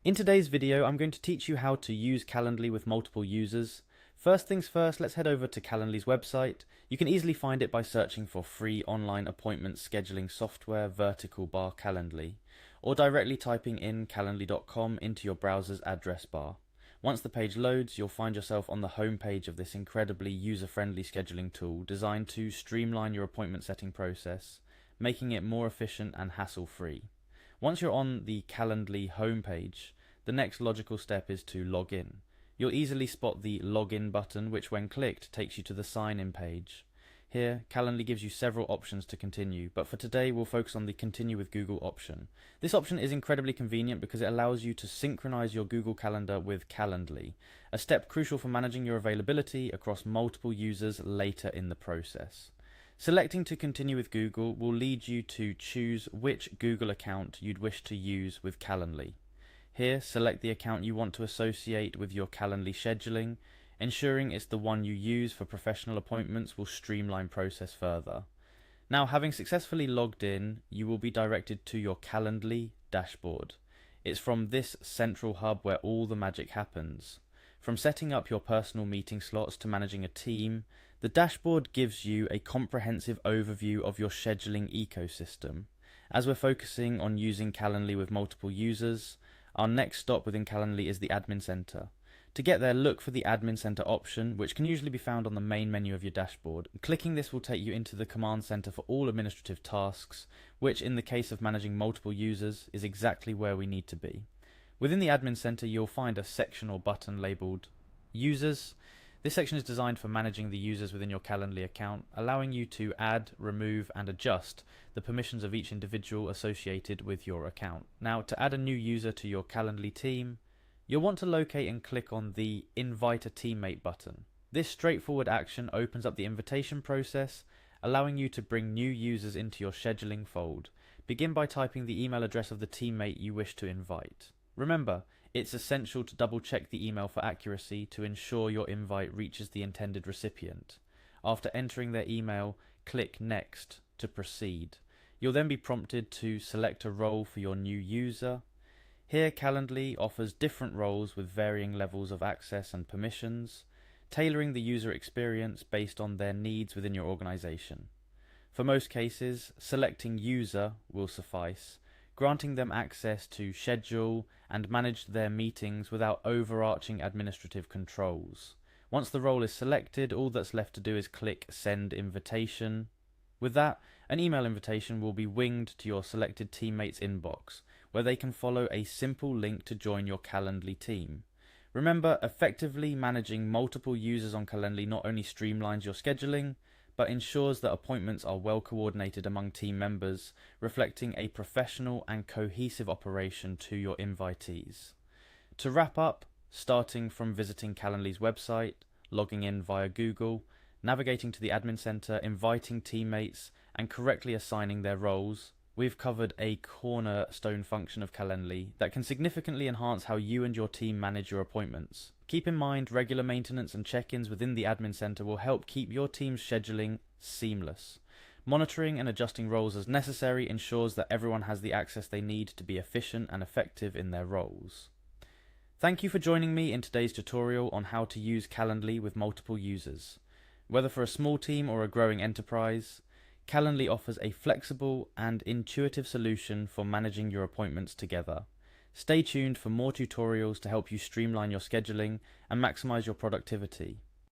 In today's video, I'm going to teach you how to use Calendly with multiple users. First things first, let's head over to Calendly's website. You can easily find it by searching for free online appointment scheduling software vertical bar Calendly, or directly typing in calendly.com into your browser's address bar. Once the page loads, you'll find yourself on the home page of this incredibly user-friendly scheduling tool designed to streamline your appointment setting process, making it more efficient and hassle-free. Once you're on the Calendly homepage, the next logical step is to log in. You'll easily spot the login button, which when clicked takes you to the sign-in page. Here, Calendly gives you several options to continue, but for today we'll focus on the Continue with Google option. This option is incredibly convenient because it allows you to synchronize your Google Calendar with Calendly, a step crucial for managing your availability across multiple users later in the process. Selecting to continue with Google will lead you to choose which Google account you'd wish to use with Calendly. Here, select the account you want to associate with your Calendly scheduling. Ensuring it's the one you use for professional appointments will streamline process further. Now, having successfully logged in, you will be directed to your Calendly dashboard. It's from this central hub where all the magic happens. From setting up your personal meeting slots to managing a team, the dashboard gives you a comprehensive overview of your scheduling ecosystem. As we're focusing on using Calendly with multiple users, our next stop within Calendly is the Admin Center. To get there, look for the Admin Center option, which can usually be found on the main menu of your dashboard. Clicking this will take you into the Command Center for all administrative tasks, which in the case of managing multiple users is exactly where we need to be. Within the Admin Center, you'll find a section or button labeled Users. This section is designed for managing the users within your Calendly account, allowing you to add, remove, and adjust the permissions of each individual associated with your account. Now, to add a new user to your Calendly team, you'll want to locate and click on the Invite a Teammate button. This straightforward action opens up the invitation process, allowing you to bring new users into your scheduling fold. Begin by typing the email address of the teammate you wish to invite. Remember, it's essential to double check the email for accuracy to ensure your invite reaches the intended recipient. After entering their email, click Next to proceed. You'll then be prompted to select a role for your new user. Here, Calendly offers different roles with varying levels of access and permissions, tailoring the user experience based on their needs within your organization. For most cases, selecting User will suffice, granting them access to schedule and manage their meetings without overarching administrative controls. Once the role is selected, all that's left to do is click Send Invitation. With that, an email invitation will be winged to your selected teammate's inbox, where they can follow a simple link to join your Calendly team. Remember, effectively managing multiple users on Calendly not only streamlines your scheduling, but ensures that appointments are well coordinated among team members, reflecting a professional and cohesive operation to your invitees. To wrap up, starting from visiting Calendly's website, logging in via Google, navigating to the Admin Center, inviting teammates, and correctly assigning their roles, we've covered a cornerstone function of Calendly that can significantly enhance how you and your team manage your appointments. Keep in mind, regular maintenance and check-ins within the Admin Center will help keep your team's scheduling seamless. Monitoring and adjusting roles as necessary ensures that everyone has the access they need to be efficient and effective in their roles. Thank you for joining me in today's tutorial on how to use Calendly with multiple users. Whether for a small team or a growing enterprise, Calendly offers a flexible and intuitive solution for managing your appointments together. Stay tuned for more tutorials to help you streamline your scheduling and maximize your productivity.